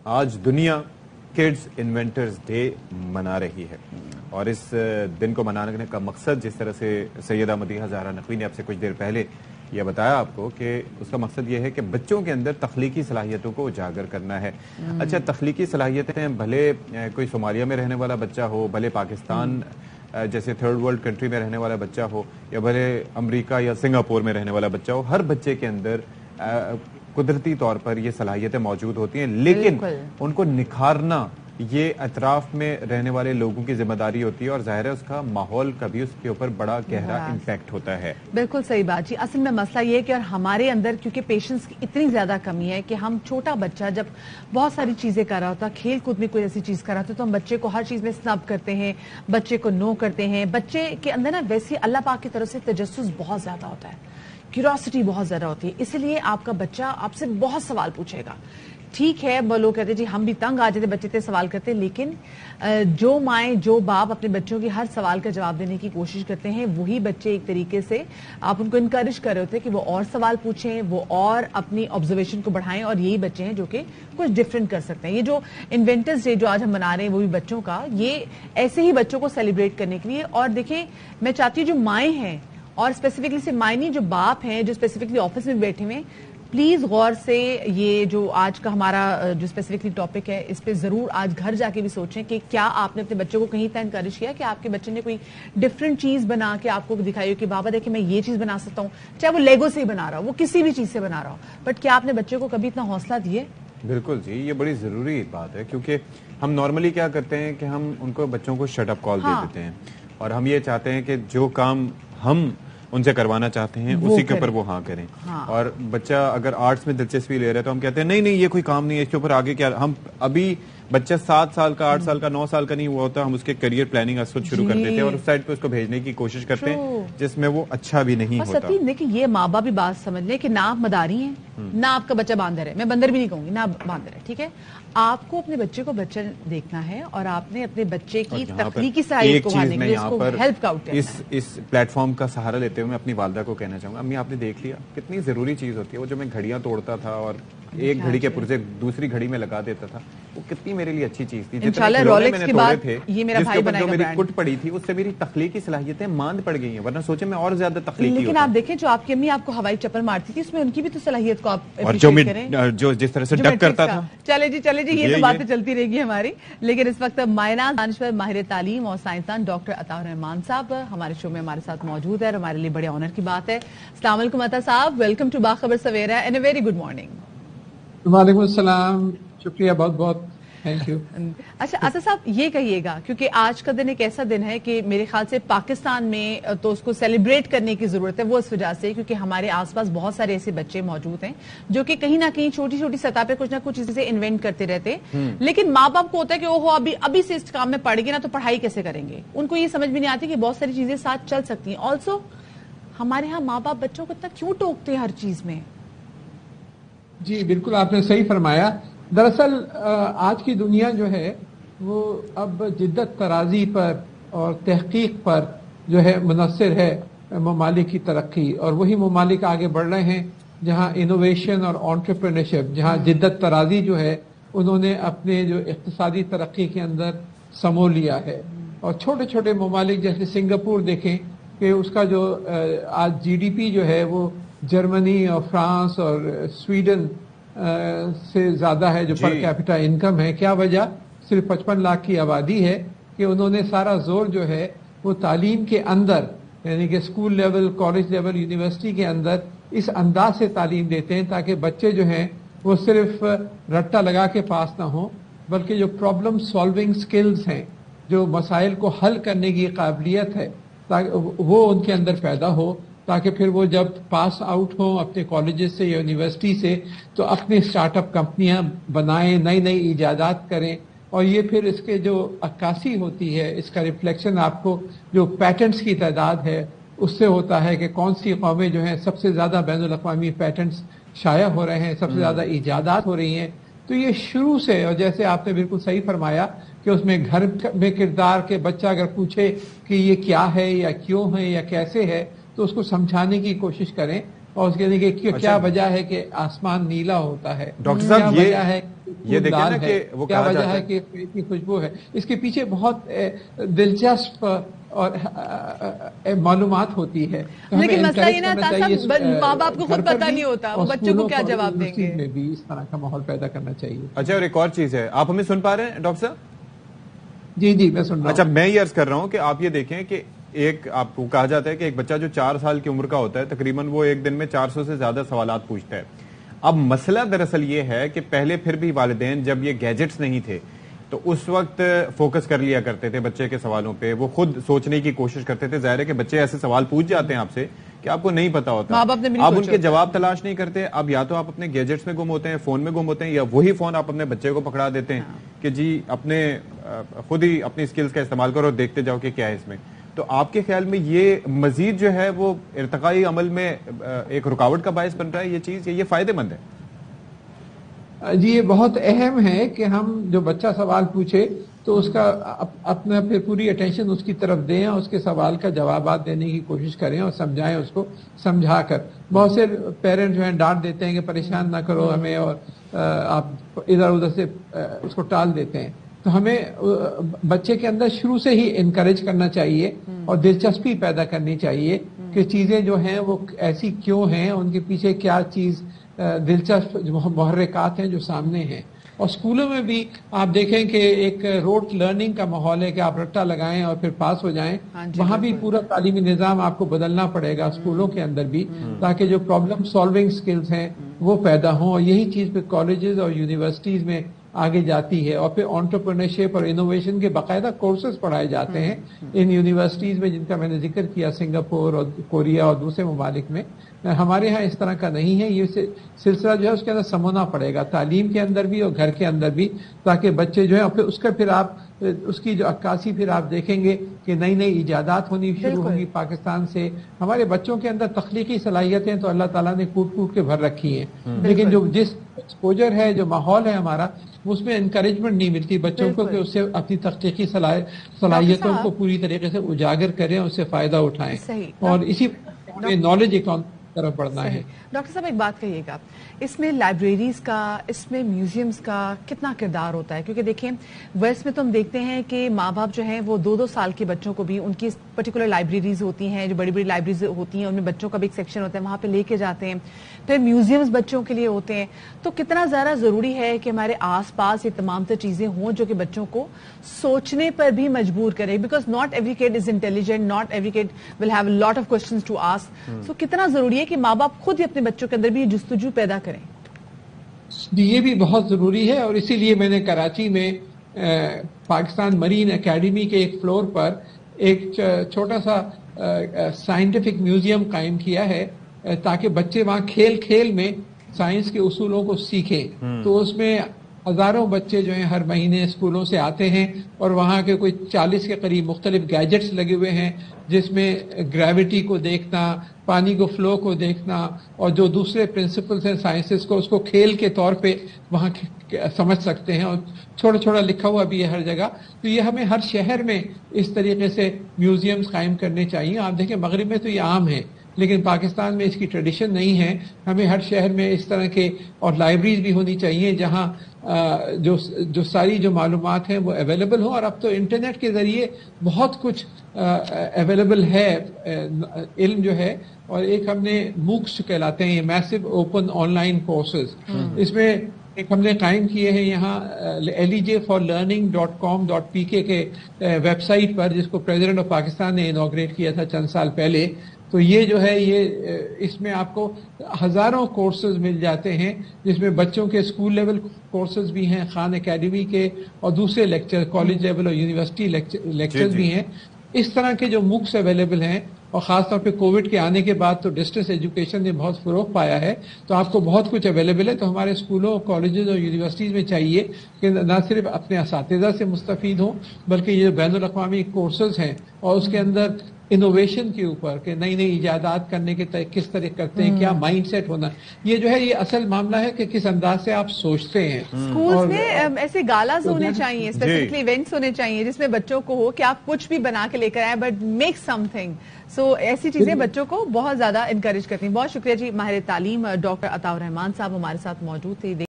آج دنیا kids inventors day منا رہی ہے اور اس دن کو منانے کا مقصد جس طرح سے سیدہ مدیحہ زہرا نقوی نے آپ سے کچھ دیر پہلے یہ بتایا آپ کو کہ اس کا مقصد یہ ہے کہ بچوں کے اندر تخلیقی صلاحیتوں کو اجاگر کرنا ہے. اچھا, تخلیقی صلاحیتیں بھلے کوئی صومالیہ میں رہنے والا بچہ ہو, بھلے پاکستان جیسے تھرڈ ورلڈ کنٹری میں رہنے والا بچہ ہو, یا بھلے امریکہ یا سنگاپور میں رہنے والا بچہ ہو, ہر بچے کے اندر قدرتی طور پر یہ صلاحیتیں موجود ہوتی ہیں, لیکن ان کو نکھارنا یہ اطراف میں رہنے والے لوگوں کی ذمہ داری ہوتی ہے اور ظاہر ہے اس کا ماحول کا بھی اس کے اوپر بڑا گہرا امپیکٹ ہوتا ہے. بالکل صحیح بات جی. اصل میں مسئلہ یہ ہے کہ اور ہمارے اندر کیونکہ پیشنس کی اتنی زیادہ کمی ہے کہ ہم چھوٹا بچہ جب بہت ساری چیزیں کر رہا ہوتا, کھیل کود میں کوئی ایسی چیز کر رہا ہوتا تو ہم بچے کو ہر چیز میں سنب کرتے ہیں, بچے کو نو کرتے ہیں. بچے کے اندر نا ویسے اللہ پاک کی طرف سے تجسس بہت زیادہ ہوتا ہے, کیوریوسٹی بہت زیادہ ہوتی ہے, اسی لیے آپ کا بچہ آپ سے بہت سوال پوچھے گا. ٹھیک ہے, وہ لوگ کہتے ہیں جی ہم بھی تنگ آ جاتے بچے تے سوال کرتے, لیکن جو مائیں جو باپ اپنے بچوں کی ہر سوال کا جواب دینے کی کوشش کرتے ہیں وہی بچے ایک طریقے سے آپ ان کو انکریج کر رہے ہوتے ہیں کہ وہ اور سوال پوچھیں, وہ اور اپنی آبزرویشن کو بڑھائیں, اور یہی بچے ہیں جو کہ کچھ ڈفرینٹ کر سکتے ہیں. یہ جو انوینٹرز ڈے جو آج ہم منا رہے ہیں وہ بھی بچوں کا, یہ ایسے ہی بچوں کو سیلیبریٹ کرنے کے لیے. اور دیکھیں میں چاہتی ہوں جو مائیں ہیں اور اسپیسیفکلی سے مائیں نہیں, جو باپ ہیں جو اسپیسیفکلی آفس میں بیٹھے ہوئے, پلیز غور سے یہ جو آج کا ہمارا جو اسپیسیفکلی ٹاپک ہے اس پہ ضرور آج گھر جا کے بھی سوچیں کہ کیا آپ نے اپنے بچوں کو کہیں تک انکریج کیا کہ آپ کے بچے نے کوئی ڈفرینٹ چیز بنا کے آپ کو دکھائی ہو کہ بابا دیکھیں میں یہ چیز بنا سکتا ہوں, چاہے وہ لیگو سے ہی بنا رہا ہو, وہ کسی بھی چیز سے بنا رہا ہو, بٹ کیا آپ نے بچے کو کبھی اتنا حوصلہ دیے؟ بالکل جی, یہ بڑی ضروری بات ہے کیونکہ ہم نارملی کیا کرتے ہیں کہ ہم ان کو بچوں کو شٹ اپ کال دے دیتے ہیں اور ہم یہ چاہتے ہیں کہ جو کام ہم ان سے کروانا چاہتے ہیں اسی کے اوپر وہ ہاں کریں. اور بچہ اگر آرٹس میں دلچسپی لے رہا ہے تو ہم کہتے ہیں نہیں نہیں یہ کوئی کام نہیں ہے, اس کے اوپر آگے کیا. ہم ابھی بچہ 7 سال کا 8 سال کا 9 سال کا نہیں ہوا ہوتا, ہم اس کے کریئر پلاننگ اس وقت شروع کر دیتے ہیں اور اس سائڈ پہ اس کو بھیجنے کی کوشش کرتے ہیں جس میں وہ اچھا بھی نہیں ہوتا. دیکھیں یہ ماں باپ بھی بات سمجھ لیں کہ نہ آپ مداری ہیں نہ آپ کا بچہ باندر ہے, میں بندر بھی نہیں کہوں گی, نہ باندر ہے, ٹھیک ہے. آپ کو اپنے بچے کو بچہ دیکھنا ہے اور آپ نے اپنے بچے کی تخلیقی صلاحیت کو بڑھانے کے لیے اس کو ہیلپ آؤٹ کرنا ہے. اس پلیٹ فارم کا سہارا لیتے ہوئے میں اپنی والدہ کو کہنا چاہوں گا, امی آپ نے دیکھ لیا کتنی ضروری چیز ہوتی ہے وہ جو میں گھڑیاں توڑتا تھا اور ایک گھڑی کے پرزے دوسری گھڑی میں لگا دیتا تھا, وہ کتنی میرے لیے اچھی چیز تھی. انشاءاللہ رولکس کے بعد یہ میرا بھائی بنائے گا. میری کٹ پڑی تھی اس سے میری تخلیقی صلاحیتیں ماند پڑ گئی ہیں, ورنہ سوچے میں اور زیادہ تخلیقی. لیکن آپ دیکھیں جو آپ کی امی آپ کو ہوائی چپل مارتی تھی اس میں ان کی بھی تو صلاحیت کو آپ اپریشیٹ کریں, جو جس طرح سے ڈب کرتا تھا. چلے جی یہ تو باتیں چلتی رہے گی ہماری. لیکن اس وقت مائنہ دانشور ماہر تعلیم اور سائنسدان ڈاکٹر عطا الرحمان صاحب ہمارے شو میں ہمارے ساتھ موجود ہے اور ہمارے لیے بڑے آنر کی بات ہے. السلام علیکم عطا صاحب, welcome to Bakhabar Savera and a very good morning. وعلیکم السلام, شکریہ, بہت بہت تھینک یو. اچھا عطا صاحب یہ کہیے گا کیونکہ آج کا دن ایک ایسا دن ہے کہ میرے خیال سے پاکستان میں تو اس کو سیلیبریٹ کرنے کی ضرورت ہے, وہ اس وجہ سے کیونکہ ہمارے آس پاس بہت سارے ایسے بچے موجود ہیں جو کہ کہیں نہ کہیں چھوٹی چھوٹی سطح پہ کچھ نہ کچھ چیزیں انوینٹ کرتے رہتے ہیں, لیکن ماں باپ کو ہوتا ہے کہ اوہو ابھی سے اس کام میں پڑ گئے نا تو پڑھائی کیسے کریں گے. ان کو یہ سمجھ بھی نہیں آتی کہ بہت ساری چیزیں ساتھ چل سکتی ہیں. آلسو ہمارے ہاں ماں باپ بچوں کو اتنا کیوں ٹوکتے ہیں ہر چیز میں؟ جی بالکل آپ نے صحیح فرمایا. دراصل آج کی دنیا جو ہے وہ اب جدت ترازی پر اور تحقیق پر جو ہے منحصر ہے ممالک کی ترقی, اور وہی ممالک آگے بڑھ رہے ہیں جہاں انوویشن اور انٹرپرینرشپ, جہاں جدت ترازی جو ہے انہوں نے اپنے جو اقتصادی ترقی کے اندر سمو لیا ہے. اور چھوٹے چھوٹے ممالک جیسے سنگاپور دیکھیں کہ اس کا جو آج جی ڈی پی جو ہے وہ جرمنی اور فرانس اور سویڈن سے زیادہ ہے جو پر کیپٹا انکم ہے. کیا وجہ؟ صرف 55 لاکھ کی آبادی ہے کہ انہوں نے سارا زور جو ہے وہ تعلیم کے اندر, یعنی کہ school level, college level, university کے اندر اس انداز سے تعلیم دیتے ہیں تاکہ بچے جو ہیں وہ صرف رٹا لگا کے پاس نہ ہوں بلکہ جو پرابلم سالونگ سکلز ہیں, جو مسائل کو حل کرنے کی قابلیت ہے, وہ ان کے اندر پیدا ہو تاکہ پھر وہ جب پاس آؤٹ ہوں اپنے کالجز سے یا یونیورسٹی سے تو اپنے اسٹارٹ اپ کمپنیاں بنائیں, نئی نئی ایجادات کریں. اور یہ پھر اس کے جو عکاسی ہوتی ہے, اس کا ریفلیکشن آپ کو جو پیٹنٹس کی تعداد ہے اس سے ہوتا ہے کہ کون سی قومیں جو ہیں سب سے زیادہ بین الاقوامی پیٹنٹس شائع ہو رہے ہیں, سب سے زیادہ ایجادات ہو رہی ہیں. تو یہ شروع سے, اور جیسے آپ نے بالکل صحیح فرمایا کہ اس میں گھر میں کردار کے بچہ اگر پوچھے کہ یہ کیا ہے یا کیوں ہے یا کیسے ہے تو اس کو سمجھانے کی کوشش کریں اور اس کے کہ کیا وجہ ہے کہ آسمان نیلا ہوتا ہے, ڈاکٹر صاحب کیا وجہ ہے یہ دیکھیں نا کہ وہ کیا وجہ ہے کہ اتنی خوشبو ہے. اس کے پیچھے بہت دلچسپ اور معلومات ہوتی ہے. لیکن مسئلہ یہ نا ماں باپ کو خود پتہ نہیں ہوتا وہ بچوں کو کیا جواب دیں گے. میں بھی اس طرح کا ماحول پیدا کرنا چاہیے. اچھا، اور ایک اور چیز ہے، آپ ہمیں سن پا رہے ہیں ڈاکٹر صاحب؟ جی میں سن رہا ہوں. اچھا، میں یہ عرض کر رہا ہوں کہ آپ یہ دیکھیں کہ ایک آپ کو کہا جاتا ہے کہ ایک بچہ جو 4 سال کی عمر کا ہوتا ہے تقریباً وہ ایک دن میں 400 سے زیادہ سوالات پوچھتا ہے. اب مسئلہ دراصل یہ ہے کہ پہلے پھر بھی والدین جب یہ گیجٹس نہیں تھے تو اس وقت فوکس کر لیا کرتے تھے بچے کے سوالوں پہ، وہ خود سوچنے کی کوشش کرتے تھے. ظاہر ہے کہ بچے ایسے سوال پوچھ جاتے ہیں آپ سے کہ آپ کو نہیں پتا ہوتا، آپ ان کے جواب تلاش نہیں کرتے. اب یا تو آپ اپنے گیجٹس میں گم ہوتے ہیں، فون میں گم ہوتے ہیں، یا وہی فون آپ اپنے بچے کو پکڑا دیتے ہیں کہ جی اپنے خود ہی اپنی سکلز کا استعمال کرو اور دیکھتے جاؤ کہ کیا ہے اس میں. تو آپ کے خیال میں یہ مزید جو ہے وہ ارتقائی عمل میں ایک رکاوٹ کا باعث بن رہا ہے یہ چیز، یا یہ فائدہ مند ہے؟ جی یہ بہت اہم ہے کہ ہم جو بچہ سوال پوچھے تو اس کا اپنا پھر پوری اٹینشن اس کی طرف دیں اور اس کے سوال کا جوابات دینے کی کوشش کریں اور سمجھائیں اس کو سمجھا کر. بہت سے پیرنٹ جو ہیں ڈانٹ دیتے ہیں کہ پریشان نہ کرو ہمیں، اور آپ ادھر ادھر سے اس کو ٹال دیتے ہیں. تو ہمیں بچے کے اندر شروع سے ہی انکریج کرنا چاہیے اور دلچسپی پیدا کرنی چاہیے کہ چیزیں جو ہیں وہ ایسی کیوں ہیں، ان کے پیچھے کیا چیز دلچسپ جو محرکات ہیں جو سامنے ہیں. اور اسکولوں میں بھی آپ دیکھیں کہ ایک روٹ لرننگ کا ماحول ہے کہ آپ رٹا لگائیں اور پھر پاس ہو جائیں. وہاں بھی پورا تعلیمی نظام آپ کو بدلنا پڑے گا اسکولوں کے اندر بھی، تاکہ جو پرابلم سالونگ سکلز ہیں وہ پیدا ہوں. اور یہی چیز پھر کالجز اور یونیورسٹیز میں آگے جاتی ہے. اور پھر انٹرپرینرشپ اور انوویشن کے باقاعدہ کورسز پڑھائے جاتے ہیں ان یونیورسٹیز میں، جن کا میں نے ذکر کیا سنگاپور اور کوریا اور دوسرے ممالک میں. ہمارے ہاں اس طرح کا نہیں ہے. یہ سلسلہ جو ہے اس کے اندر سمونا پڑے گا، تعلیم کے اندر بھی اور گھر کے اندر بھی، تاکہ بچے جو ہے اس کا پھر آپ اس کی جو عکاسی پھر آپ دیکھیں گے کہ نئی نئی ایجادات ہونی شروع ہوں گی پاکستان سے. ہمارے بچوں کے اندر تخلیقی صلاحیتیں تو اللہ تعالیٰ نے کوٹ کوٹ کے بھر رکھی ہیں، لیکن جو جس ایکسپوجر ہے، جو ماحول ہے ہمارا، اس میں انکریجمنٹ نہیں ملتی بچوں کو کہ اس سے اپنی تخلیقی صلاحیتوں کو پوری طریقے سے اجاگر کریں اور اس سے فائدہ اٹھائیں. اور اسی نالج اکانومی طرف بڑھنا ہے. ڈاکٹر صاحب ایک بات کہیے گا، اس میں لائبریریز کا، اس میں میوزیمز کا کتنا کردار ہوتا ہے؟ کیونکہ دیکھیں ویسٹ میں تو ہم دیکھتے ہیں کہ ماں باپ جو ہیں وہ 2-2 سال کے بچوں کو بھی ان کی پرٹیکولر لائبریریز ہوتی ہیں، جو بڑی بڑی لائبریریز ہوتی ہیں ان میں بچوں کا بھی ایک سیکشن ہوتا ہے، وہاں پہ لے کے جاتے ہیں. پھر میوزیمز بچوں کے لیے ہوتے ہیں. تو کتنا زیادہ ضروری ہے کہ ہمارے آس پاس یہ تمام تر چیزیں ہوں جو کہ بچوں کو سوچنے پر بھی مجبور کرے، because not every kid is intelligent, not every kid will have lot of questions to ask. So کتنا ضروری ہے کہ ماں باپ خود ہی اپنے بچوں کے اندر بھی جستجو پیدا کریں؟ یہ بھی بہت ضروری ہے. اور اسی لیے میں نے کراچی میں پاکستان مرین اکیڈمی کے ایک فلور پر ایک چھوٹا سا سائنٹیفک میوزیم قائم کیا ہے، تاکہ بچے وہاں کھیل کھیل میں سائنس کے اصولوں کو سیکھیں. تو اس میں ہزاروں بچے جو ہیں ہر مہینے اسکولوں سے آتے ہیں، اور وہاں کے کوئی 40 کے قریب مختلف گیجٹس لگے ہوئے ہیں، جس میں گریوٹی کو دیکھنا، پانی کو فلو کو دیکھنا، اور جو دوسرے پرنسپلز ہیں سائنسز کو، اس کو کھیل کے طور پہ وہاں سمجھ سکتے ہیں. اور چھوٹا چھوٹا لکھا ہوا بھی ہے ہر جگہ. تو یہ ہمیں ہر شہر میں اس طریقے سے میوزیمز قائم کرنے چاہیے. آپ دیکھیں مغرب میں تو یہ عام ہے، لیکن پاکستان میں اس کی ٹریڈیشن نہیں ہے. ہمیں ہر شہر میں اس طرح کے اور لائبریریز بھی ہونی چاہیے جہاں جو ساری جو معلومات ہیں وہ اویلیبل ہوں. اور اب تو انٹرنیٹ کے ذریعے بہت کچھ اویلیبل ہے علم جو ہے. اور ایک ہم نے موکس کہلاتے ہیں، یہ میسو اوپن آن لائن کورسز. اس میں ایک ہم نے قائم کیے ہیں یہاں elijforlearning.com.pk کے ویب سائٹ پر، جس کو پریزیڈنٹ آف پاکستان نے انوگریٹ کیا تھا چند سال پہلے. تو یہ جو ہے یہ اس میں آپ کو ہزاروں کورسز مل جاتے ہیں، جس میں بچوں کے اسکول لیول کورسز بھی ہیں، خان اکیڈمی کے، اور دوسرے لیکچر کالج لیول اور یونیورسٹی لیکچرز بھی ہیں. اس طرح کے جو موکس اویلیبل ہیں، اور خاص طور پہ کووڈ کے آنے کے بعد تو ڈسٹینس ایجوکیشن نے بہت فروغ پایا ہے، تو آپ کو بہت کچھ اویلیبل ہے. تو ہمارے اسکولوں، کالجز اور یونیورسٹیز میں چاہیے کہ نہ صرف اپنے اساتذہ سے مستفید ہوں، بلکہ یہ بین الاقوامی کورسز ہیں اور اس کے اندر انوویشن کے اوپر کہ نئی نئی ایجادات کرنے کے کس طرح کرتے ہیں، کیا مائنڈ سیٹ ہونا. یہ جو ہے یہ اصل معاملہ ہے کہ کس انداز سے آپ سوچتے ہیں. اسکولز میں ایسے گالاز ہونے چاہیے، اسپیسیفکلی ایونٹس ہونے چاہیے جس میں بچوں کو ہو کہ آپ کچھ بھی بنا کے لے کر آئے بٹ میک سم تھنگ. سو ایسی چیزیں بچوں کو بہت زیادہ انکریج کرتی ہیں. بہت شکریہ جی. ماہر تعلیم ڈاکٹر عطاء الرحمان صاحب ہمارے ساتھ موجود تھے.